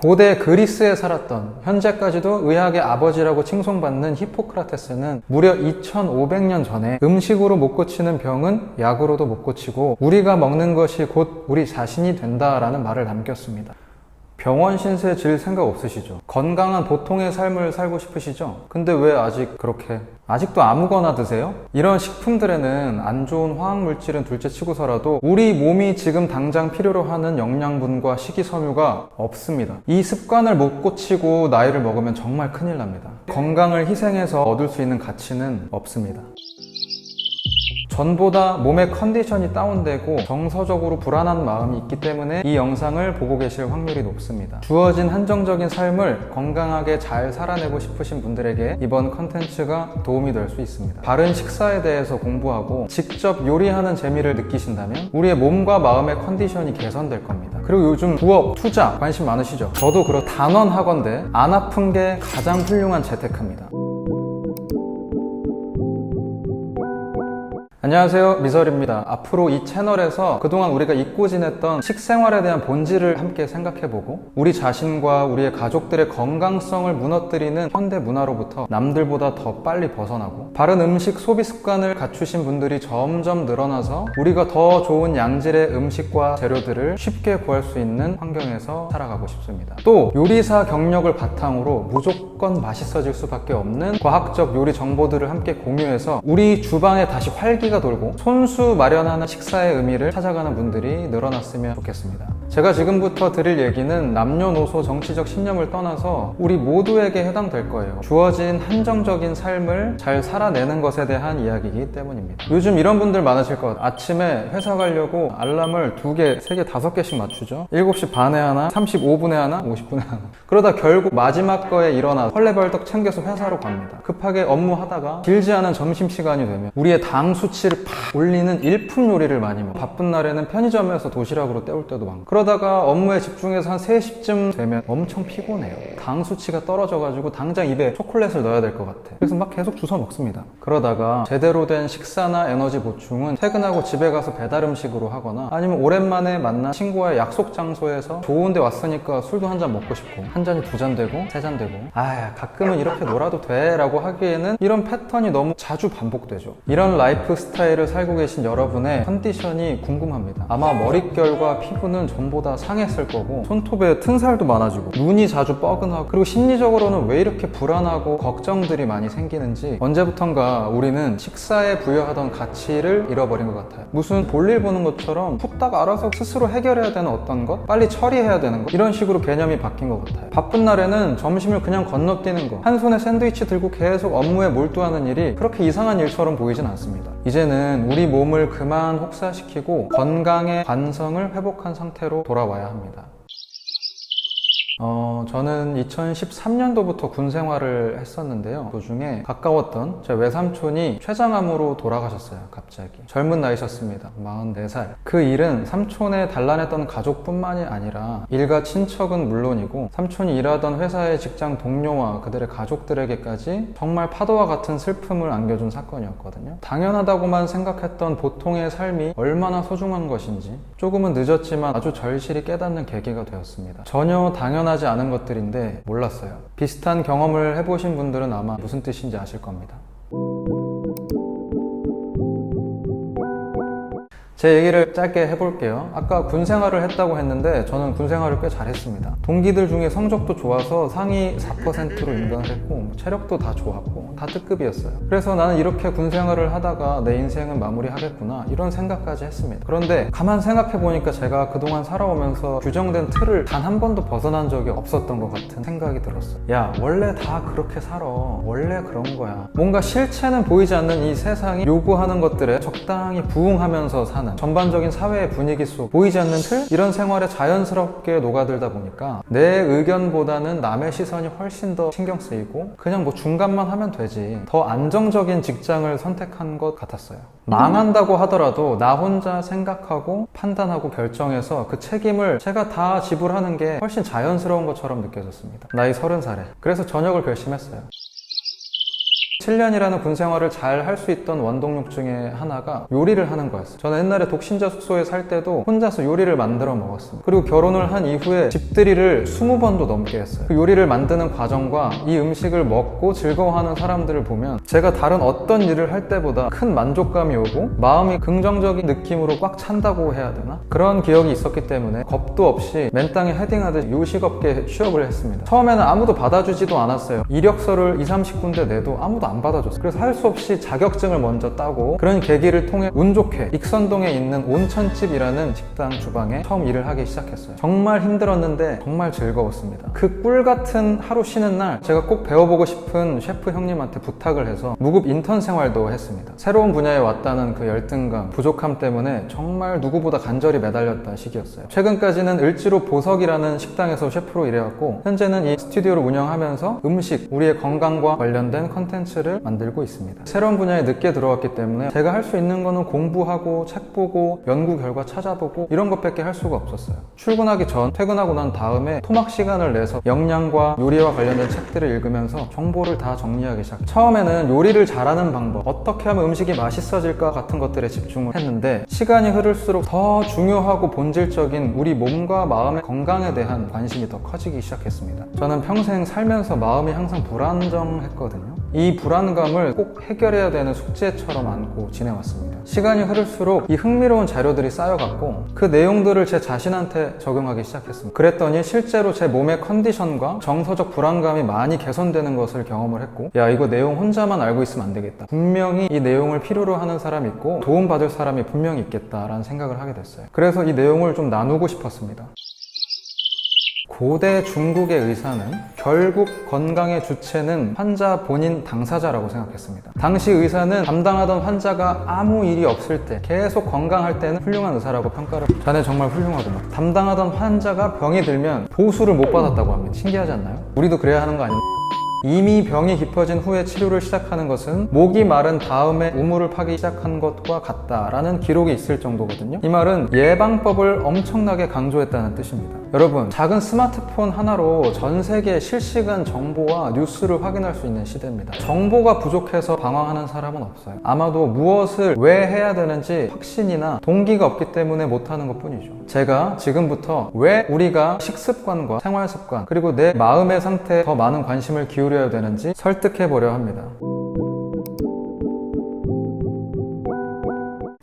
고대 그리스에 살았던, 현재까지도 의학의 아버지라고 칭송받는 히포크라테스는 무려 2500년 전에 음식으로 못 고치는 병은 약으로도 못 고치고 우리가 먹는 것이 곧 우리 자신이 된다라는 말을 남겼습니다. 병원 신세 질 생각 없으시죠? 건강한 보통의 삶을 살고 싶으시죠? 근데 왜 아직도 아무거나 드세요? 이런 식품들에는 안 좋은 화학물질은 둘째치고서라도 우리 몸이 지금 당장 필요로 하는 영양분과 식이섬유가 없습니다. 이 습관을 못 고치고 나이를 먹으면 정말 큰일 납니다. 건강을 희생해서 얻을 수 있는 가치는 없습니다. 전보다 몸의 컨디션이 다운되고 정서적으로 불안한 마음이 있기 때문에 이 영상을 보고 계실 확률이 높습니다. 주어진 한정적인 삶을 건강하게 잘 살아내고 싶으신 분들에게 이번 컨텐츠가 도움이 될 수 있습니다. 바른 식사에 대해서 공부하고 직접 요리하는 재미를 느끼신다면 우리의 몸과 마음의 컨디션이 개선될 겁니다. 그리고 요즘 부업, 투자 관심 많으시죠? 저도 단언하건대 안 아픈 게 가장 훌륭한 재테크입니다. 안녕하세요, 미설입니다. 앞으로 이 채널에서 그동안 우리가 잊고 지냈던 식생활에 대한 본질을 함께 생각해보고 우리 자신과 우리의 가족들의 건강성을 무너뜨리는 현대 문화로부터 남들보다 더 빨리 벗어나고 바른 음식 소비 습관을 갖추신 분들이 점점 늘어나서 우리가 더 좋은 양질의 음식과 재료들을 쉽게 구할 수 있는 환경에서 살아가고 싶습니다. 또 요리사 경력을 바탕으로 무조건 맛있어질 수밖에 없는 과학적 요리 정보들을 함께 공유해서 우리 주방에 다시 활기가 돌고 손수 마련하는 식사의 의미를 찾아가는 분들이 늘어났으면 좋겠습니다. 제가 지금부터 드릴 얘기는 남녀노소 정치적 신념을 떠나서 우리 모두에게 해당될 거예요. 주어진 한정적인 삶을 잘 살아내는 것에 대한 이야기이기 때문입니다. 요즘 이런 분들 많으실 것 같아요. 아침에 회사 가려고 알람을 2개, 3개, 5개씩 맞추죠. 7시 반에 하나, 35분에 하나, 50분에 하나. 그러다 결국 마지막 거에 일어나 헐레벌떡 챙겨서 회사로 갑니다. 급하게 업무하다가 길지 않은 점심시간이 되면 우리의 당 수치를 팍 올리는 일품 요리를 많이 먹어요. 바쁜 날에는 편의점에서 도시락으로 때울 때도 많고 그러다가 업무에 집중해서 한 3시쯤 되면 엄청 피곤해요. 당 수치가 떨어져가지고 당장 입에 초콜릿을 넣어야 될 것 같아. 그래서 막 계속 주워 먹습니다. 그러다가 제대로 된 식사나 에너지 보충은 퇴근하고 집에 가서 배달 음식으로 하거나 아니면 오랜만에 만난 친구와의 약속 장소에서 좋은 데 왔으니까 술도 한 잔 먹고 싶고 한 잔이 2잔 되고 3잔 되고 가끔은 이렇게 놀아도 돼 라고 하기에는 이런 패턴이 너무 자주 반복되죠. 이런 라이프 스타일을 살고 계신 여러분의 컨디션이 궁금합니다. 아마 머릿결과 피부는 전보다 상했을 거고 손톱에 튼살도 많아지고 눈이 자주 뻐근하고 그리고 심리적으로는 왜 이렇게 불안하고 걱정들이 많이 생기는지 언제부턴가 우리는 식사에 부여하던 가치를 잃어버린 것 같아요. 무슨 볼일 보는 것처럼 후딱 알아서 스스로 해결해야 되는 어떤 것, 빨리 처리해야 되는 것 이런 식으로 개념이 바뀐 것 같아요. 바쁜 날에는 점심을 그냥 건너뛰는 거, 한 손에 샌드위치 들고 계속 업무에 몰두하는 일이 그렇게 이상한 일처럼 보이진 않습니다. 이제는 우리 몸을 그만 혹사시키고 건강의 관성을 회복한 상태로 돌아와야 합니다. 저는 2013년도부터 군 생활을 했었는데요. 도중에 가까웠던 제 외삼촌이 췌장암으로 돌아가셨어요. 갑자기. 젊은 나이셨습니다. 44살. 그 일은 삼촌의 단란했던 가족뿐만이 아니라 일가 친척은 물론이고 삼촌이 일하던 회사의 직장 동료와 그들의 가족들에게까지 정말 파도와 같은 슬픔을 안겨준 사건이었거든요. 당연하다고만 생각했던 보통의 삶이 얼마나 소중한 것인지 조금은 늦었지만 아주 절실히 깨닫는 계기가 되었습니다. 전혀 당연하지 않은 것들인데 몰랐어요. 비슷한 경험을 해보신 분들은 아마 무슨 뜻인지 아실 겁니다. 제 얘기를 짧게 해볼게요. 아까 군 생활을 했다고 했는데 저는 군 생활을 꽤 잘했습니다. 동기들 중에 성적도 좋아서 상위 4%로 인정을 했고 체력도 다 좋았고 다 특급이었어요. 그래서 나는 이렇게 군 생활을 하다가 내 인생은 마무리하겠구나 이런 생각까지 했습니다. 그런데 가만 생각해보니까 제가 그동안 살아오면서 규정된 틀을 단 한 번도 벗어난 적이 없었던 것 같은 생각이 들었어요. 야, 원래 다 그렇게 살아. 원래 그런 거야. 뭔가 실체는 보이지 않는 이 세상이 요구하는 것들에 적당히 부응하면서 사는 전반적인 사회의 분위기 속 보이지 않는 틀? 이런 생활에 자연스럽게 녹아들다 보니까 내 의견보다는 남의 시선이 훨씬 더 신경 쓰이고 그냥 뭐 중간만 하면 되지 더 안정적인 직장을 선택한 것 같았어요. 망한다고 하더라도 나 혼자 생각하고 판단하고 결정해서 그 책임을 제가 다 지불하는 게 훨씬 자연스러운 것처럼 느껴졌습니다. 나이 30살에. 그래서 전역을 결심했어요. 7년이라는 군 생활을 잘 할 수 있던 원동력 중에 하나가 요리를 하는 거였어요. 저는 옛날에 독신자 숙소에 살 때도 혼자서 요리를 만들어 먹었습니다. 그리고 결혼을 한 이후에 집들이를 20번도 넘게 했어요. 그 요리를 만드는 과정과 이 음식을 먹고 즐거워하는 사람들을 보면 제가 다른 어떤 일을 할 때보다 큰 만족감이 오고 마음이 긍정적인 느낌으로 꽉 찬다고 해야 되나? 그런 기억이 있었기 때문에 겁도 없이 맨땅에 헤딩하듯 요식업계에 취업을 했습니다. 처음에는 아무도 받아주지도 않았어요. 이력서를 20-30군데 내도 아무도 안 받아줬어요. 그래서 할 수 없이 자격증을 먼저 따고 그런 계기를 통해 운 좋게 익선동에 있는 온천집이라는 식당 주방에 처음 일을 하기 시작했어요. 정말 힘들었는데 정말 즐거웠습니다. 그 꿀 같은 하루 쉬는 날 제가 꼭 배워보고 싶은 셰프 형님한테 부탁을 해서 무급 인턴 생활도 했습니다. 새로운 분야에 왔다는 그 열등감, 부족함 때문에 정말 누구보다 간절히 매달렸던 시기였어요. 최근까지는 을지로 보석이라는 식당에서 셰프로 일해왔고 현재는 이 스튜디오를 운영하면서 음식, 우리의 건강과 관련된 컨텐츠를 만들고 있습니다. 새로운 분야에 늦게 들어왔기 때문에 제가 할 수 있는 거는 공부하고 책 보고 연구 결과 찾아보고 이런 것밖에 할 수가 없었어요. 출근하기 전, 퇴근하고 난 다음에 토막 시간을 내서 영양과 요리와 관련된 책들을 읽으면서 정보를 다 정리하기 시작했어요. 처음에는 요리를 잘하는 방법, 어떻게 하면 음식이 맛있어질까 같은 것들에 집중을 했는데 시간이 흐를수록 더 중요하고 본질적인 우리 몸과 마음의 건강에 대한 관심이 더 커지기 시작했습니다. 저는 평생 살면서 마음이 항상 불안정했거든요. 이 불안감을 꼭 해결해야 되는 숙제처럼 안고 지내왔습니다. 시간이 흐를수록 이 흥미로운 자료들이 쌓여갔고 그 내용들을 제 자신한테 적용하기 시작했습니다. 그랬더니 실제로 제 몸의 컨디션과 정서적 불안감이 많이 개선되는 것을 경험을 했고 야, 이거 내용 혼자만 알고 있으면 안 되겠다. 분명히 이 내용을 필요로 하는 사람이 있고 도움받을 사람이 분명히 있겠다라는 생각을 하게 됐어요. 그래서 이 내용을 좀 나누고 싶었습니다. 고대 중국의 의사는 결국 건강의 주체는 환자 본인 당사자라고 생각했습니다. 당시 의사는 담당하던 환자가 아무 일이 없을 때 계속 건강할 때는 훌륭한 의사라고 평가를 자네 정말 훌륭하구나. 담당하던 환자가 병이 들면 보수를 못 받았다고 합니다. 신기하지 않나요? 우리도 그래야 하는 거 아닙니까? 이미 병이 깊어진 후에 치료를 시작하는 것은 목이 마른 다음에 우물을 파기 시작한 것과 같다라는 기록이 있을 정도거든요. 이 말은 예방법을 엄청나게 강조했다는 뜻입니다. 여러분, 작은 스마트폰 하나로 전 세계의 실시간 정보와 뉴스를 확인할 수 있는 시대입니다. 정보가 부족해서 방황하는 사람은 없어요. 아마도 무엇을 왜 해야 되는지 확신이나 동기가 없기 때문에 못하는 것 뿐이죠. 제가 지금부터 왜 우리가 식습관과 생활습관 그리고 내 마음의 상태에 더 많은 관심을 기울여야 되는지 설득해보려 합니다.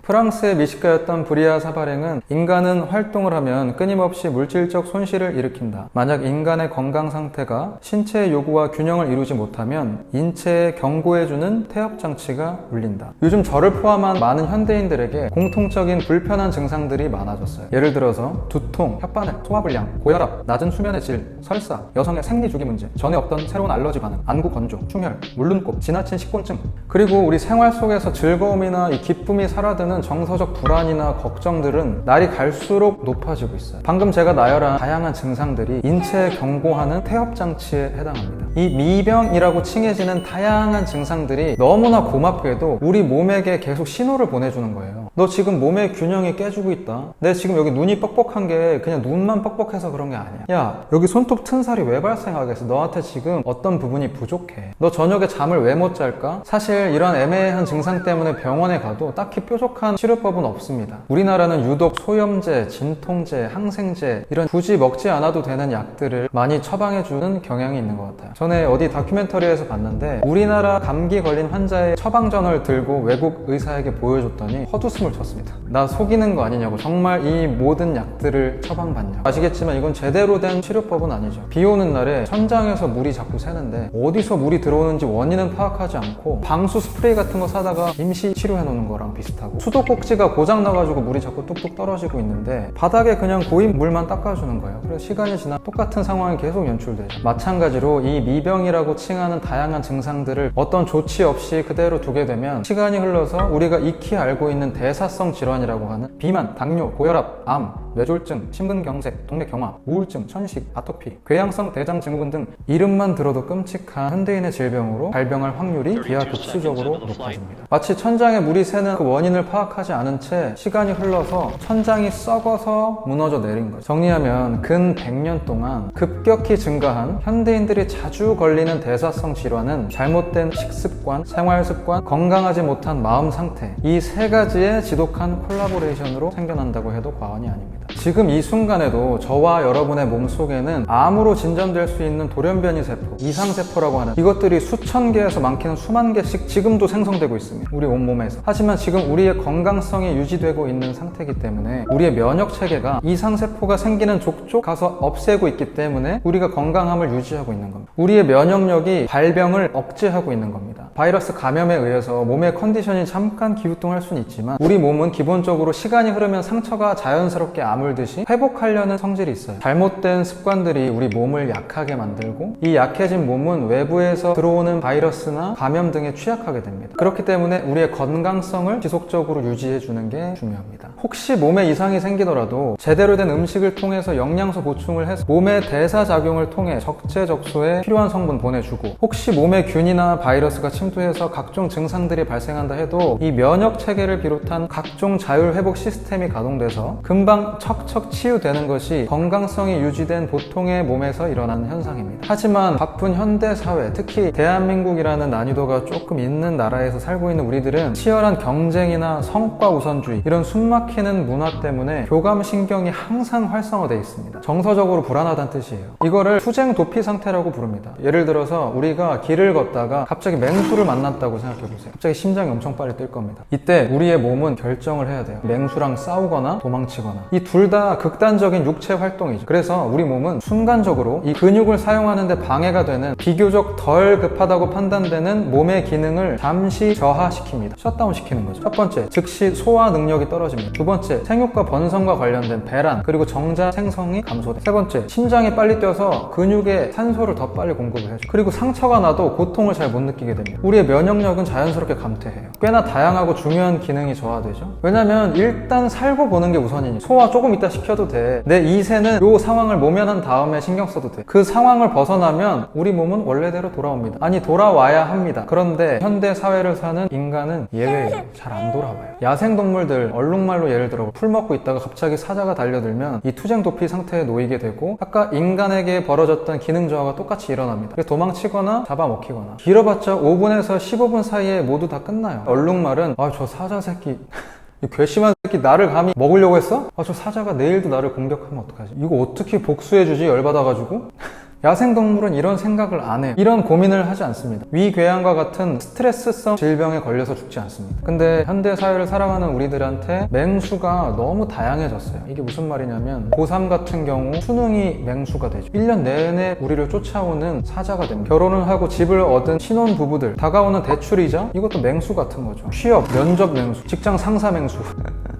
프랑스의 미식가였던 브리아 사바랭은 인간은 활동을 하면 끊임없이 물질적 손실을 일으킨다. 만약 인간의 건강 상태가 신체의 요구와 균형을 이루지 못하면 인체에 경고해주는 태엽장치가 울린다. 요즘 저를 포함한 많은 현대인들에게 공통적인 불편한 증상들이 많아졌어요. 예를 들어서 두통, 혓바늘, 소화불량, 고혈압, 낮은 수면의 질, 설사, 여성의 생리주기 문제, 전에 없던 새로운 알러지 반응, 안구 건조, 충혈, 물눈곱, 지나친 식곤증. 그리고 우리 생활 속에서 즐거움이나 이 기쁨이 사라지는 정서적 불안이나 걱정들은 날이 갈수록 높아지고 있어요. 방금 제가 나열한 다양한 증상들이 인체에 경고하는 태엽장치에 해당합니다. 이 미병이라고 칭해지는 다양한 증상들이 너무나 고맙게도 우리 몸에게 계속 신호를 보내주는 거예요. 너 지금 몸의 균형이 깨지고 있다. 내 지금 여기 눈이 뻑뻑한 게 그냥 눈만 뻑뻑해서 그런 게 아니야. 야, 여기 손톱 튼 살이 왜 발생하겠어? 너한테 지금 어떤 부분이 부족해. 너 저녁에 잠을 왜 못 잘까? 사실 이런 애매한 증상 때문에 병원에 가도 딱히 뾰족한 치료법은 없습니다. 우리나라는 유독 소염제, 진통제, 항생제 이런 굳이 먹지 않아도 되는 약들을 많이 처방해주는 경향이 있는 것 같아요. 전에 어디 다큐멘터리에서 봤는데 우리나라 감기 걸린 환자의 처방전을 들고 외국 의사에게 보여줬더니 헛웃음을 쳤습니다. 나 속이는 거 아니냐고. 정말 이 모든 약들을 처방받냐. 아시겠지만 이건 제대로 된 치료법은 아니죠. 비 오는 날에 천장에서 물이 자꾸 새는데 어디서 물이 들어오는지 원인은 파악하지 않고 방수 스프레이 같은 거 사다가 임시 치료해 놓는 거랑 비슷하고 수도꼭지가 고장나가지고 물이 자꾸 뚝뚝 떨어지고 있는데 바닥에 그냥 고인 물만 닦아주는 거예요. 그래서 시간이 지나 똑같은 상황이 계속 연출되죠. 마찬가지로 이 미병이라고 칭하는 다양한 증상들을 어떤 조치 없이 그대로 두게 되면 시간이 흘러서 우리가 익히 알고 있는 대사성 질환이라고 하는 비만, 당뇨, 고혈압, 암 뇌졸중, 심근경색, 동맥경화, 우울증, 천식, 아토피, 궤양성 대장증후군 등 이름만 들어도 끔찍한 현대인의 질병으로 발병할 확률이 기하급수적으로 높아집니다. 마치 천장에 물이 새는 그 원인을 파악하지 않은 채 시간이 흘러서 천장이 썩어서 무너져 내린 거죠. 정리하면 근 100년 동안 급격히 증가한 현대인들이 자주 걸리는 대사성 질환은 잘못된 식습관, 생활습관, 건강하지 못한 마음 상태, 이 세 가지의 지독한 콜라보레이션으로 생겨난다고 해도 과언이 아닙니다. 지금 이 순간에도 저와 여러분의 몸속에는 암으로 진전될 수 있는 돌연변이 세포, 이상세포라고 하는 이것들이 수천 개에서 많게는 수만 개씩 지금도 생성되고 있습니다. 우리 온몸에서. 하지만 지금 우리의 건강성이 유지되고 있는 상태이기 때문에 우리의 면역체계가 이상세포가 생기는 족족 가서 없애고 있기 때문에 우리가 건강함을 유지하고 있는 겁니다. 우리의 면역력이 발병을 억제하고 있는 겁니다. 바이러스 감염에 의해서 몸의 컨디션이 잠깐 기우뚱할 수는 있지만 우리 몸은 기본적으로 시간이 흐르면 상처가 자연스럽게 아물듯이 회복하려는 성질이 있어요. 잘못된 습관들이 우리 몸을 약하게 만들고 이 약해진 몸은 외부에서 들어오는 바이러스나 감염 등에 취약하게 됩니다. 그렇기 때문에 우리의 건강성을 지속적으로 유지해 주는 게 중요합니다. 혹시 몸에 이상이 생기더라도 제대로 된 음식을 통해서 영양소 보충을 해서 몸의 대사작용을 통해 적재적소에 필요한 성분 보내주고 혹시 몸에 균이나 바이러스가 침투해서 각종 증상들이 발생한다 해도 이 면역 체계를 비롯한 각종 자율회복 시스템이 가동돼서 금방 척척 치유되는 것이 건강성이 유지된 보통의 몸에서 일어나는 현상입니다. 하지만 바쁜 현대사회, 특히 대한민국이라는 난이도가 조금 있는 나라에서 살고 있는 우리들은 치열한 경쟁이나 성과 우선주의, 이런 숨막히는 문화 때문에 교감신경이 항상 활성화되어 있습니다. 정서적으로 불안하다는 뜻이에요. 이거를 투쟁 도피 상태라고 부릅니다. 예를 들어서 우리가 길을 걷다가 갑자기 맹수를 만났다고 생각해보세요. 갑자기 심장이 엄청 빨리 뛸 겁니다. 이때 우리의 몸은 결정을 해야 돼요. 맹수랑 싸우거나 도망치거나. 이 둘 다 극단적인 육체 활동이죠. 그래서 우리 몸은 순간적으로 이 근육을 사용하는데 방해가 되는 비교적 덜 급하다고 판단되는 몸의 기능을 잠시 저하시킵니다. 셧다운 시키는 거죠. 첫 번째, 즉시 소화 능력이 떨어집니다. 두 번째, 생육과 번성과 관련된 배란 그리고 정자 생성이 감소돼. 세 번째, 심장이 빨리 뛰어서 근육에 산소를 더 빨리 공급을 해줘. 그리고 상처가 나도 고통을 잘 못 느끼게 됩니다. 우리의 면역력은 자연스럽게 감퇴해요. 꽤나 다양하고 중요한 기능이 저하되죠. 왜냐면 일단 살고 보는 게 우선이니 소화 조금 이따 시켜도 돼. 내 이세는 요 상황을 모면한 다음에 신경 써도 돼. 그 상황을 벗어나면 우리 몸은 원래대로 돌아옵니다. 아니 돌아와야 합니다. 그런데 현대 사회를 사는 인간은 예외예요. 잘 안 돌아와요. 야생동물들 얼룩말로 예를 들어 풀 먹고 있다가 갑자기 사자가 달려들면 이 투쟁 도피 상태에 놓이게 되고 아까 인간에게 벌어졌던 기능 저하가 똑같이 일어납니다. 그래서 도망치거나 잡아먹히거나 길어봤자 5분에서 15분 사이에 모두 다 끝나요. 얼룩말은 아 저 사자 새끼 이 괘씸한 새끼 나를 감히 먹으려고 했어? 아 저 사자가 내일도 나를 공격하면 어떡하지? 이거 어떻게 복수해주지? 열받아가지고? 야생동물은 이런 생각을 안 해요. 이런 고민을 하지 않습니다. 위궤양과 같은 스트레스성 질병에 걸려서 죽지 않습니다. 근데 현대사회를 살아가는 우리들한테 맹수가 너무 다양해졌어요. 이게 무슨 말이냐면 고3 같은 경우 수능이 맹수가 되죠. 1년 내내 우리를 쫓아오는 사자가 됩니다. 결혼을 하고 집을 얻은 신혼부부들, 다가오는 대출이자 이것도 맹수 같은 거죠. 취업, 면접 맹수, 직장 상사 맹수.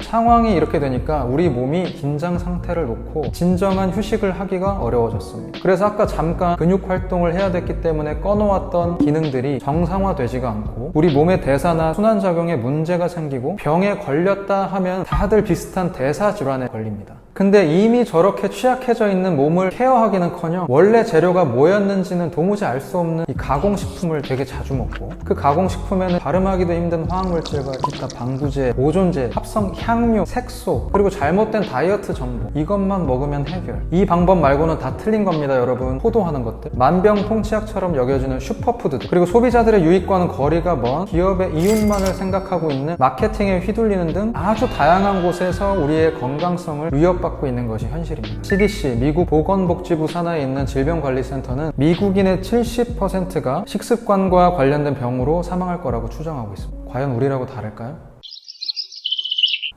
상황이 이렇게 되니까 우리 몸이 긴장 상태를 놓고 진정한 휴식을 하기가 어려워졌습니다. 그래서 아까 잠깐 근육 활동을 해야 됐기 때문에 꺼놓았던 기능들이 정상화되지가 않고 우리 몸의 대사나 순환작용에 문제가 생기고 병에 걸렸다 하면 다들 비슷한 대사 질환에 걸립니다. 근데 이미 저렇게 취약해져 있는 몸을 케어하기는커녕 원래 재료가 뭐였는지는 도무지 알 수 없는 이 가공식품을 되게 자주 먹고 그 가공식품에는 발음하기도 힘든 화학물질과 기타 방부제, 보존제, 합성 향료, 색소 그리고 잘못된 다이어트 정보 이것만 먹으면 해결. 이 방법 말고는 다 틀린 겁니다 여러분. 호도하는 것들 만병통치약처럼 여겨지는 슈퍼푸드들 그리고 소비자들의 유익과는 거리가 먼 기업의 이윤만을 생각하고 있는 마케팅에 휘둘리는 등 아주 다양한 곳에서 우리의 건강성을 위협받고 있는 것이 현실입니다. CDC 미국 보건복지부 산하에 있는 질병관리센터는 미국인의 70%가 식습관과 관련된 병으로 사망할 거라고 추정하고 있습니다. 과연 우리라고 다를까요?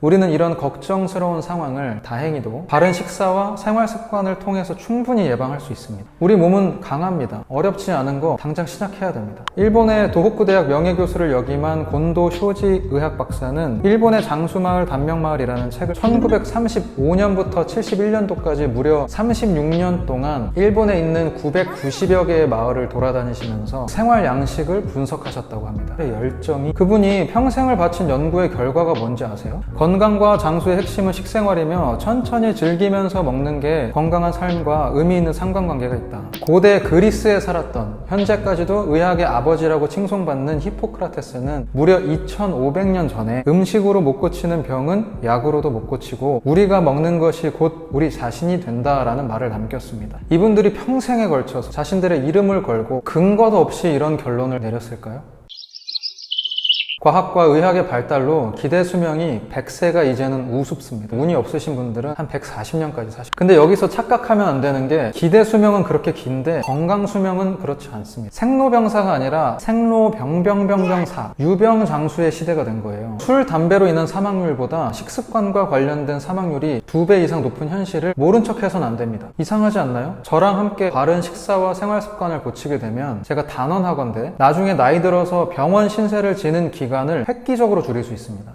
우리는 이런 걱정스러운 상황을 다행히도 바른 식사와 생활 습관을 통해서 충분히 예방할 수 있습니다. 우리 몸은 강합니다. 어렵지 않은 거 당장 시작해야 됩니다. 일본의 도호쿠 대학 명예교수를 역임한 곤도 쇼지 의학 박사는 일본의 장수마을 단명마을이라는 책을 1935년부터 71년도까지 무려 36년 동안 일본에 있는 990여 개의 마을을 돌아다니시면서 생활 양식을 분석하셨다고 합니다. 열정이 그분이 평생을 바친 연구의 결과가 뭔지 아세요? 건강과 장수의 핵심은 식생활이며 천천히 즐기면서 먹는 게 건강한 삶과 의미 있는 상관관계가 있다. 고대 그리스에 살았던 현재까지도 의학의 아버지라고 칭송받는 히포크라테스는 무려 2500년 전에 음식으로 못 고치는 병은 약으로도 못 고치고 우리가 먹는 것이 곧 우리 자신이 된다라는 말을 남겼습니다. 이분들이 평생에 걸쳐서 자신들의 이름을 걸고 근거도 없이 이런 결론을 내렸을까요? 과학과 의학의 발달로 기대 수명이 100세가 이제는 우습습니다. 운이 없으신 분들은 한 140년까지 사실. 근데 여기서 착각하면 안 되는 게 기대 수명은 그렇게 긴데 건강 수명은 그렇지 않습니다. 생로병사가 아니라 생로병병병병사, 유병장수의 시대가 된 거예요. 술, 담배로 인한 사망률보다 식습관과 관련된 사망률이 2배 이상 높은 현실을 모른 척 해서는 안 됩니다. 이상하지 않나요? 저랑 함께 바른 식사와 생활 습관을 고치게 되면 제가 단언하건대 나중에 나이 들어서 병원 신세를 지는 기간을 획기적으로 줄일 수 있습니다.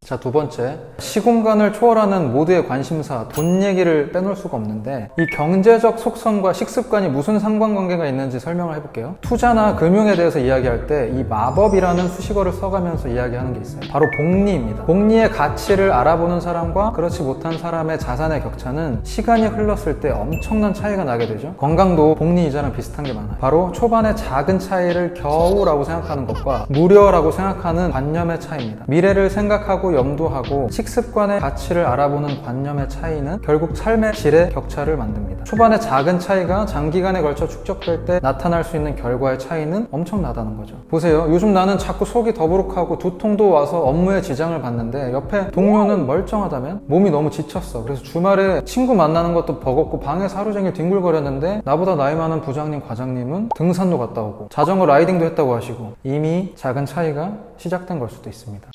자, 두 번째, 시공간을 초월하는 모두의 관심사, 돈 얘기를 빼놓을 수가 없는데 이 경제적 속성과 식습관이 무슨 상관관계가 있는지 설명을 해볼게요. 투자나 금융에 대해서 이야기할 때 이 마법이라는 수식어를 써가면서 이야기하는 게 있어요. 바로 복리입니다. 복리의 가치를 알아보는 사람과 그렇지 못한 사람의 자산의 격차는 시간이 흘렀을 때 엄청난 차이가 나게 되죠. 건강도 복리 이자랑 비슷한 게 많아요. 바로 초반의 작은 차이를 겨우라고 생각하는 것과 무료라고 생각하는 관념의 차이입니다. 미래를 생각하고 염두하고 식습관의 가치를 알아보는 관념의 차이는 결국 삶의 질의 격차를 만듭니다. 초반에 작은 차이가 장기간에 걸쳐 축적될 때 나타날 수 있는 결과의 차이는 엄청나다는 거죠. 보세요. 요즘 나는 자꾸 속이 더부룩하고 두통도 와서 업무에 지장을 받는데 옆에 동료는 멀쩡하다면 몸이 너무 지쳤어. 그래서 주말에 친구 만나는 것도 버겁고 방에서 하루 종일 뒹굴거렸는데 나보다 나이 많은 부장님, 과장님은 등산도 갔다 오고 자전거 라이딩도 했다고 하시고 이미 작은 차이가 시작된 걸 수도 있습니다.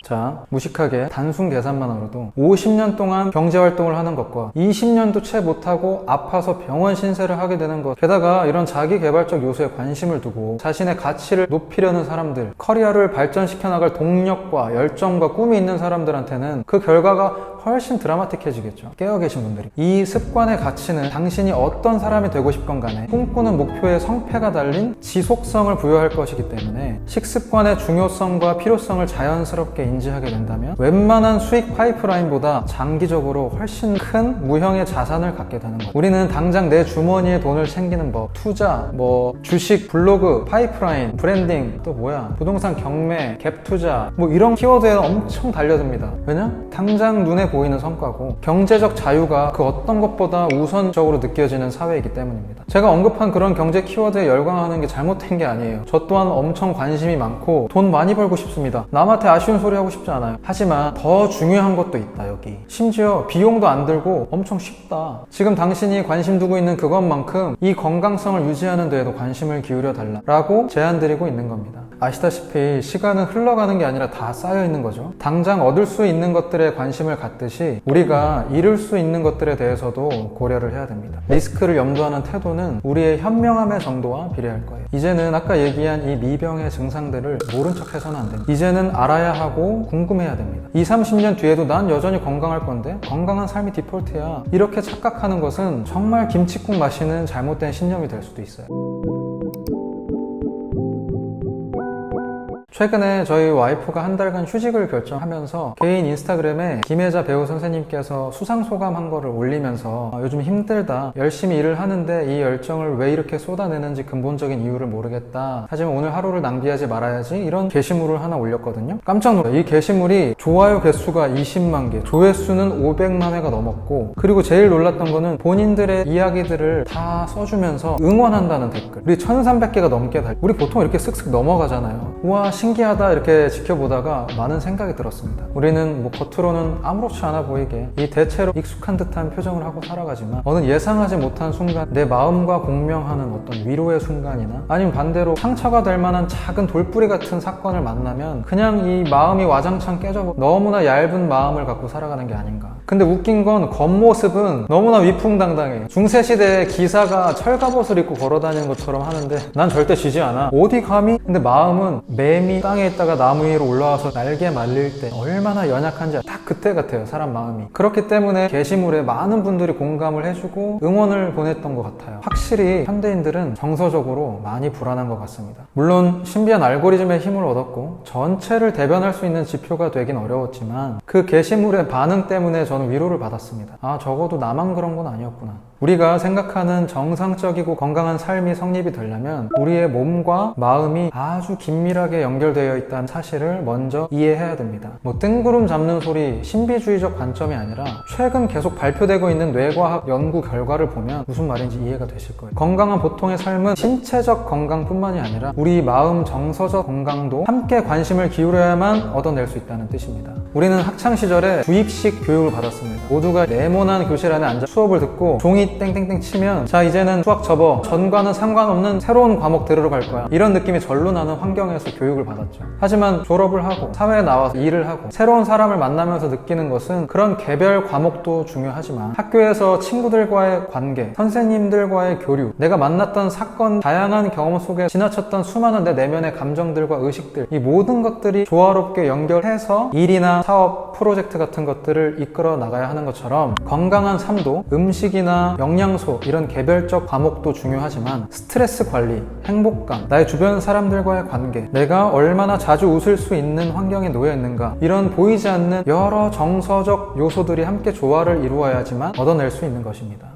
자, 무식하게 단순 계산만으로도 50년 동안 경제활동을 하는 것과 20년도 채 못하고 아파서 병원 신세를 하게 되는 것, 게다가 이런 자기개발적 요소에 관심을 두고 자신의 가치를 높이려는 사람들, 커리어를 발전시켜 나갈 동력과 열정과 꿈이 있는 사람들한테는 그 결과가 훨씬 드라마틱해지겠죠. 깨어 계신 분들이. 이 습관의 가치는 당신이 어떤 사람이 되고 싶건 간에 꿈꾸는 목표의 성패가 달린 지속성을 부여할 것이기 때문에 식습관의 중요성과 필요성을 자연스럽게 인지하게 된다면 웬만한 수익 파이프라인보다 장기적으로 훨씬 큰 무형의 자산을 갖게 되는 거죠. 우리는 당장 내 주머니에 돈을 챙기는 법, 투자, 주식, 블로그, 파이프라인, 브랜딩, 또 부동산 경매, 갭 투자, 이런 키워드에 엄청 달려듭니다. 왜냐? 당장 눈에 보이는 성과고 경제적 자유가 그 어떤 것보다 우선적으로 느껴지는 사회이기 때문입니다. 제가 언급한 그런 경제 키워드에 열광하는 게 잘못된 게 아니에요. 저 또한 엄청 관심이 많고 돈 많이 벌고 싶습니다. 남한테 아쉬운 소리 하고 싶지 않아요. 하지만 더 중요한 것도 있다. 여기 심지어 비용도 안 들고 엄청 쉽다. 지금 당신이 관심 두고 있는 그것만큼 이 건강성을 유지하는 데에도 관심을 기울여 달라 라고 제안드리고 있는 겁니다. 아시다시피 시간은 흘러가는 게 아니라 다 쌓여 있는 거죠. 당장 얻을 수 있는 것들에 관심을 갖듯이 우리가 잃을 수 있는 것들에 대해서도 고려를 해야 됩니다. 리스크를 염두하는 태도는 우리의 현명함의 정도와 비례할 거예요. 이제는 아까 얘기한 이 미병의 증상들을 모른 척 해서는 안 됩니다. 이제는 알아야 하고 궁금해야 됩니다. 20, 30년 뒤에도 난 여전히 건강할 건데 건강한 삶이 디폴트야. 이렇게 착각하는 것은 정말 김칫국 마시는 잘못된 신념이 될 수도 있어요. 최근에 저희 와이프가 한 달간 휴직을 결정하면서 개인 인스타그램에 김혜자 배우 선생님께서 수상소감한 거를 올리면서 요즘 힘들다, 열심히 일을 하는데 이 열정을 왜 이렇게 쏟아내는지 근본적인 이유를 모르겠다, 하지만 오늘 하루를 낭비하지 말아야지, 이런 게시물을 하나 올렸거든요. 깜짝 놀라요. 이 게시물이 좋아요 개수가 20만 개, 조회수는 500만 회가 넘었고, 그리고 제일 놀랐던 거는 본인들의 이야기들을 다 써주면서 응원한다는 댓글. 우리 1300개가 넘게 우리 보통 이렇게 쓱쓱 넘어가잖아요. 우와 신기하다 이렇게 지켜보다가 많은 생각이 들었습니다. 우리는 겉으로는 아무렇지 않아 보이게 이 대체로 익숙한 듯한 표정을 하고 살아가지만 어느 예상하지 못한 순간 내 마음과 공명하는 어떤 위로의 순간이나 아니면 반대로 상처가 될 만한 작은 돌뿌리 같은 사건을 만나면 그냥 이 마음이 와장창 깨져버려 너무나 얇은 마음을 갖고 살아가는 게 아닌가. 근데 웃긴 건 겉모습은 너무나 위풍당당해. 중세시대에 기사가 철갑옷을 입고 걸어다니는 것처럼 하는데 난 절대 지지 않아. 어디 감히? 근데 마음은 매미 뱀이 땅에 있다가 나무 위로 올라와서 날개 말릴 때 얼마나 연약한지 딱 그때 같아요, 사람 마음이. 그렇기 때문에 게시물에 많은 분들이 공감을 해주고 응원을 보냈던 것 같아요. 확실히 현대인들은 정서적으로 많이 불안한 것 같습니다. 물론 신비한 알고리즘의 힘을 얻었고 전체를 대변할 수 있는 지표가 되긴 어려웠지만 그 게시물의 반응 때문에 저는 위로를 받았습니다. 아, 적어도 나만 그런 건 아니었구나. 우리가 생각하는 정상적이고 건강한 삶이 성립이 되려면 우리의 몸과 마음이 아주 긴밀하게 연결되어 있다는 사실을 먼저 이해해야 됩니다. 뜬구름 잡는 소리, 신비주의적 관점이 아니라 최근 계속 발표되고 있는 뇌과학 연구 결과를 보면 무슨 말인지 이해가 되실 거예요. 건강한 보통의 삶은 신체적 건강뿐만이 아니라 우리 마음 정서적 건강도 함께 관심을 기울여야만 얻어낼 수 있다는 뜻입니다. 우리는 학창시절에 주입식 교육을 받았습니다. 모두가 네모난 교실 안에 앉아 수업을 듣고 종이 땡땡땡 치면 자, 이제는 수학 접어, 전과는 상관없는 새로운 과목 들으러 갈 거야, 이런 느낌이 절로 나는 환경에서 교육을 받았죠. 하지만 졸업을 하고 사회에 나와서 일을 하고 새로운 사람을 만나면서 느끼는 것은 그런 개별 과목도 중요하지만 학교에서 친구들과의 관계, 선생님들과의 교류, 내가 만났던 사건, 다양한 경험 속에 지나쳤던 수많은 내 내면의 감정들과 의식들, 이 모든 것들이 조화롭게 연결해서 일이나 사업, 프로젝트 같은 것들을 이끌어 나가야 하는 것처럼 건강한 삶도 음식이나 영양소, 이런 개별적 과목도 중요하지만 스트레스 관리, 행복감, 나의 주변 사람들과의 관계, 내가 얼마나 자주 웃을 수 있는 환경에 놓여 있는가, 이런 보이지 않는 여러 정서적 요소들이 함께 조화를 이루어야지만 얻어낼 수 있는 것입니다.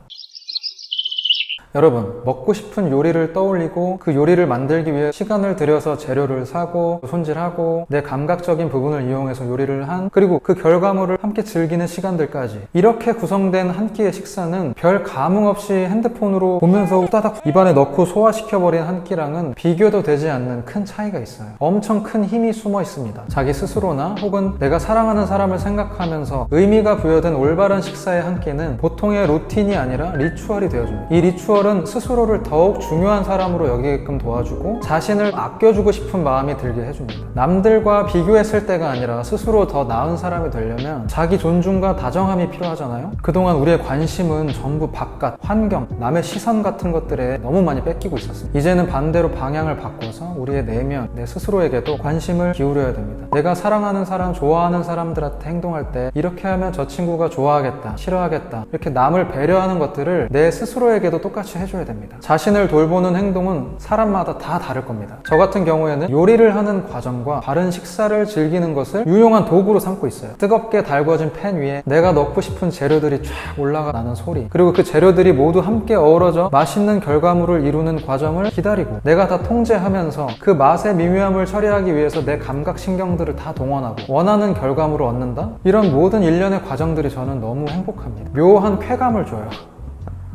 여러분, 먹고 싶은 요리를 떠올리고 그 요리를 만들기 위해 시간을 들여서 재료를 사고 손질하고 내 감각적인 부분을 이용해서 요리를 한, 그리고 그 결과물을 함께 즐기는 시간들까지, 이렇게 구성된 한 끼의 식사는 별 감흥 없이 핸드폰으로 보면서 후다닥 입안에 넣고 소화시켜버린 한 끼랑은 비교도 되지 않는 큰 차이가 있어요. 엄청 큰 힘이 숨어 있습니다. 자기 스스로나 혹은 내가 사랑하는 사람을 생각하면서 의미가 부여된 올바른 식사의 한 끼는 보통의 루틴이 아니라 리추얼이 되어줍니다. 이 리추얼은 스스로를 더욱 중요한 사람으로 여기게끔 도와주고 자신을 아껴주고 싶은 마음이 들게 해줍니다. 남들과 비교했을 때가 아니라 스스로 더 나은 사람이 되려면 자기 존중과 다정함이 필요하잖아요. 그동안 우리의 관심은 전부 바깥, 환경, 남의 시선 같은 것들에 너무 많이 뺏기고 있었습니다. 이제는 반대로 방향을 바꿔서 우리의 내면, 내 스스로에게도 관심을 기울여야 됩니다. 내가 사랑하는 사람, 좋아하는 사람들한테 행동할 때 이렇게 하면 저 친구가 좋아하겠다, 싫어하겠다, 이렇게 남을 배려하는 것들을 내 스스로에게도 똑같이 해줘야 됩니다. 자신을 돌보는 행동은 사람마다 다 다를 겁니다. 저 같은 경우에는 요리를 하는 과정과 바른 식사를 즐기는 것을 유용한 도구로 삼고 있어요. 뜨겁게 달궈진 팬 위에 내가 넣고 싶은 재료들이 쫙 올라가 나는 소리, 그리고 그 재료들이 모두 함께 어우러져 맛있는 결과물을 이루는 과정을 기다리고 내가 다 통제하면서 그 맛의 미묘함을 처리하기 위해서 내 감각신경들을 다 동원하고 원하는 결과물을 얻는다? 이런 모든 일련의 과정들이 저는 너무 행복합니다. 묘한 쾌감을 줘요.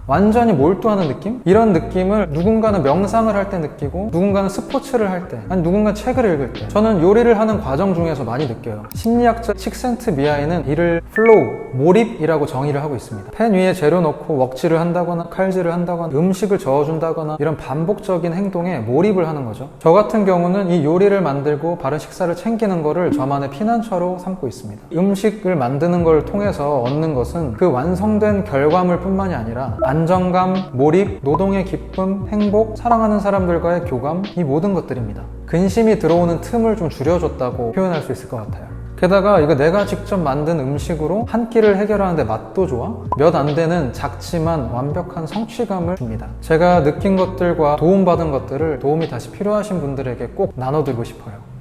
완전히 몰두하는 느낌? 이런 느낌을 누군가는 명상을 할 때 느끼고 누군가는 스포츠를 할 때, 아니 누군가는 책을 읽을 때, 저는 요리를 하는 과정 중에서 많이 느껴요. 심리학자 칙센트미아이는 이를 플로우, 몰입이라고 정의를 하고 있습니다. 팬 위에 재료 넣고 웍질을 한다거나 칼질을 한다거나 음식을 저어준다거나 이런 반복적인 행동에 몰입을 하는 거죠. 저 같은 경우는 이 요리를 만들고 바른 식사를 챙기는 거를 저만의 피난처로 삼고 있습니다. 음식을 만드는 걸 통해서 얻는 것은 그 완성된 결과물 뿐만이 아니라 안정감, 몰입, 노동의 기쁨, 행복, 사랑하는 사람들과의 교감, 이 모든 것들입니다. 근심이 들어오는 틈을 좀 줄여줬다고 표현할 수 있을 것 같아요. 게다가 이거 내가 직접 만든 음식으로 한 끼를 해결하는데 맛도 좋아? 몇 안 되는 작지만 완벽한 성취감을 줍니다. 제가 느낀 것들과 도움받은 것들을 도움이 다시 필요하신 분들에게 꼭 나눠드리고 싶어요.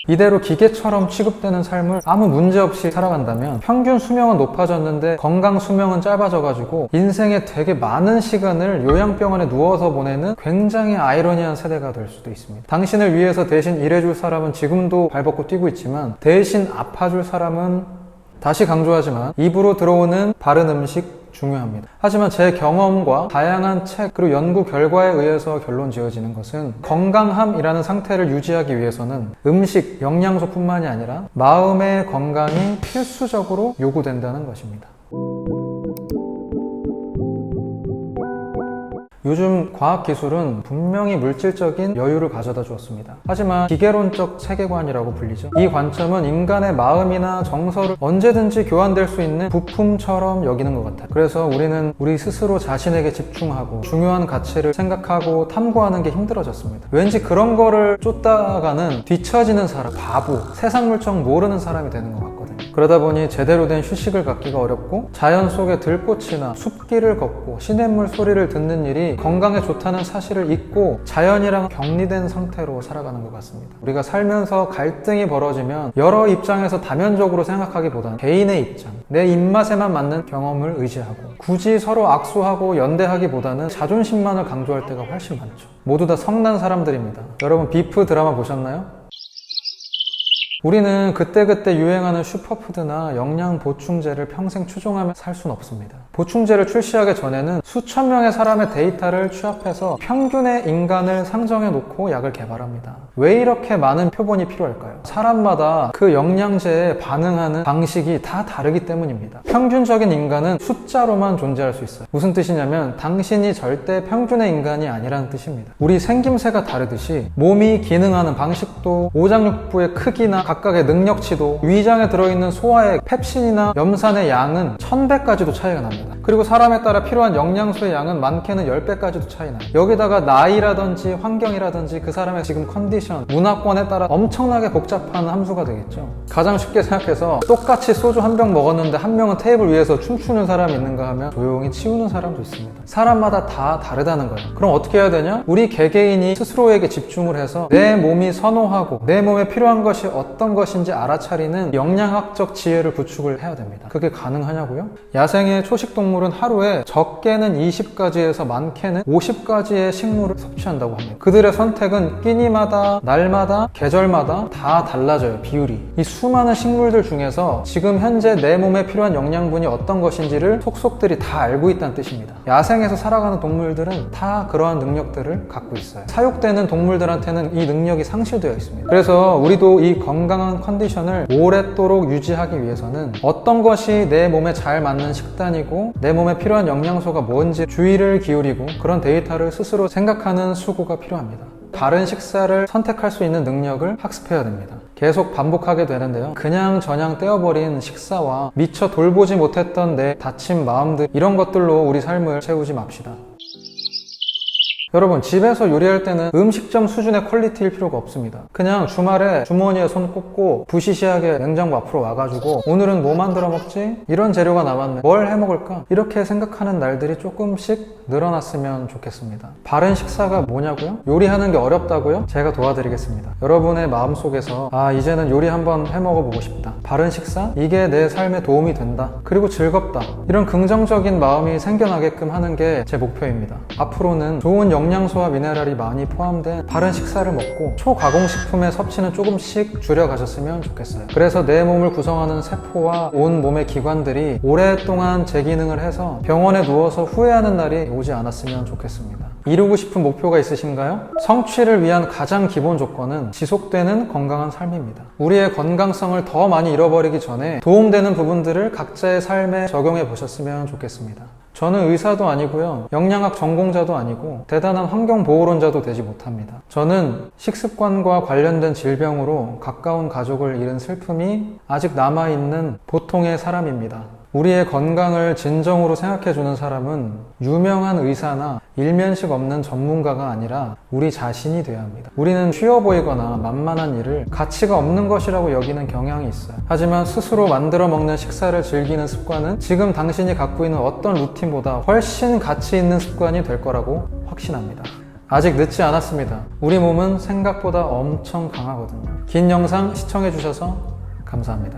이대로 기계처럼 취급되는 삶을 아무 문제 없이 살아간다면 평균 수명은 높아졌는데 건강 수명은 짧아져가지고 인생에 되게 많은 시간을 요양병원에 누워서 보내는 굉장히 아이러니한 세대가 될 수도 있습니다. 당신을 위해서 대신 일해줄 사람은 지금도 발벗고 뛰고 있지만 대신 아파줄 사람은, 다시 강조하지만 입으로 들어오는 바른 음식 중요합니다. 하지만 제 경험과 다양한 책 그리고 연구 결과에 의해서 결론 지어지는 것은 건강함이라는 상태를 유지하기 위해서는 음식, 영양소뿐만이 아니라 마음의 건강이 필수적으로 요구된다는 것입니다. 요즘 과학기술은 분명히 물질적인 여유를 가져다 주었습니다. 하지만 기계론적 세계관이라고 불리죠. 이 관점은 인간의 마음이나 정서를 언제든지 교환될 수 있는 부품처럼 여기는 것 같아요. 그래서 우리는 우리 스스로 자신에게 집중하고 중요한 가치를 생각하고 탐구하는 게 힘들어졌습니다. 왠지 그런 거를 쫓다가는 뒤처지는 사람, 바보, 세상 물정 모르는 사람이 되는 것 같거든요. 그러다 보니 제대로 된 휴식을 갖기가 어렵고 자연 속의 들꽃이나 숲길을 걷고 시냇물 소리를 듣는 일이 건강에 좋다는 사실을 잊고 자연이랑 격리된 상태로 살아가는 것 같습니다. 우리가 살면서 갈등이 벌어지면 여러 입장에서 다면적으로 생각하기보다는 개인의 입장, 내 입맛에만 맞는 경험을 의지하고 굳이 서로 악수하고 연대하기보다는 자존심만을 강조할 때가 훨씬 많죠. 모두 다 성난 사람들입니다. 여러분 비프 드라마 보셨나요? 우리는 그때그때 유행하는 슈퍼푸드나 영양 보충제를 평생 추종하며 살 수는 없습니다. 보충제를 출시하기 전에는 수천 명의 사람의 데이터를 취합해서 평균의 인간을 상정해 놓고 약을 개발합니다. 왜 이렇게 많은 표본이 필요할까요? 사람마다 그 영양제에 반응하는 방식이 다 다르기 때문입니다. 평균적인 인간은 숫자로만 존재할 수 있어요. 무슨 뜻이냐면 당신이 절대 평균의 인간이 아니라는 뜻입니다. 우리 생김새가 다르듯이 몸이 기능하는 방식도 오장육부의 크기나 각각의 능력치도 위장에 들어있는 소화액, 펩신이나 염산의 양은 1000배까지도 차이가 납니다. 그리고 사람에 따라 필요한 영양소의 양은 많게는 10배까지도 차이 나요. 여기다가 나이라든지 환경이라든지 그 사람의 지금 컨디션, 문화권에 따라 엄청나게 복잡한 함수가 되겠죠. 가장 쉽게 생각해서 똑같이 소주 한 병 먹었는데 한 명은 테이블 위에서 춤추는 사람이 있는가 하면 조용히 치우는 사람도 있습니다. 사람마다 다 다르다는 거예요. 그럼 어떻게 해야 되냐? 우리 개개인이 스스로에게 집중을 해서 내 몸이 선호하고 내 몸에 필요한 것이 어떤 것인지 알아차리는 영양학적 지혜를 구축을 해야 됩니다. 그게 가능하냐고요? 야생의 초식동물은 하루에 적게는 20가지에서 많게는 50가지의 식물을 섭취한다고 합니다. 그들의 선택은 끼니마다, 날마다, 계절마다 다 달라져요. 비율이. 이 수많은 식물들 중에서 지금 현재 내 몸에 필요한 영양분이 어떤 것인지를 속속들이 다 알고 있다는 뜻입니다. 야생에서 살아가는 동물들은 다 그러한 능력들을 갖고 있어요. 사육되는 동물들한테는 이 능력이 상실되어 있습니다. 그래서 우리도 이 건강한 컨디션을 오랫도록 유지하기 위해서는 어떤 것이 내 몸에 잘 맞는 식단이고 내 몸에 필요한 영양소가 뭔지 주의를 기울이고 그런 데이터를 스스로 생각하는 수고가 필요합니다. 바른 식사를 선택할 수 있는 능력을 학습해야 됩니다. 계속 반복하게 되는데요. 그냥 저냥 떼어버린 식사와 미처 돌보지 못했던 내 다친 마음들, 이런 것들로 우리 삶을 채우지 맙시다. 여러분, 집에서 요리할 때는 음식점 수준의 퀄리티일 필요가 없습니다. 그냥 주말에 주머니에 손 꽂고 부시시하게 냉장고 앞으로 와가지고 오늘은 뭐 만들어 먹지? 이런 재료가 남았네. 뭘 해 먹을까? 이렇게 생각하는 날들이 조금씩 늘어났으면 좋겠습니다. 바른 식사가 뭐냐고요? 요리하는 게 어렵다고요? 제가 도와드리겠습니다. 여러분의 마음속에서 이제는 요리 한번 해 먹어보고 싶다. 바른 식사? 이게 내 삶에 도움이 된다. 그리고 즐겁다. 이런 긍정적인 마음이 생겨나게끔 하는 게 제 목표입니다. 앞으로는 좋은 영양소와 미네랄이 많이 포함된 바른 식사를 먹고 초가공식품의 섭취는 조금씩 줄여가셨으면 좋겠어요. 그래서 내 몸을 구성하는 세포와 온 몸의 기관들이 오랫동안 재기능을 해서 병원에 누워서 후회하는 날이 오지 않았으면 좋겠습니다. 이루고 싶은 목표가 있으신가요? 성취를 위한 가장 기본 조건은 지속되는 건강한 삶입니다. 우리의 건강성을 더 많이 잃어버리기 전에 도움되는 부분들을 각자의 삶에 적용해 보셨으면 좋겠습니다. 저는 의사도 아니고요, 영양학 전공자도 아니고 대단한 환경보호론자도 되지 못합니다. 저는 식습관과 관련된 질병으로 가까운 가족을 잃은 슬픔이 아직 남아있는 보통의 사람입니다. 우리의 건강을 진정으로 생각해주는 사람은 유명한 의사나 일면식 없는 전문가가 아니라 우리 자신이 되어야 합니다. 우리는 쉬워 보이거나 만만한 일을 가치가 없는 것이라고 여기는 경향이 있어요. 하지만 스스로 만들어 먹는 식사를 즐기는 습관은 지금 당신이 갖고 있는 어떤 루틴보다 훨씬 가치 있는 습관이 될 거라고 확신합니다. 아직 늦지 않았습니다. 우리 몸은 생각보다 엄청 강하거든요. 긴 영상 시청해주셔서 감사합니다.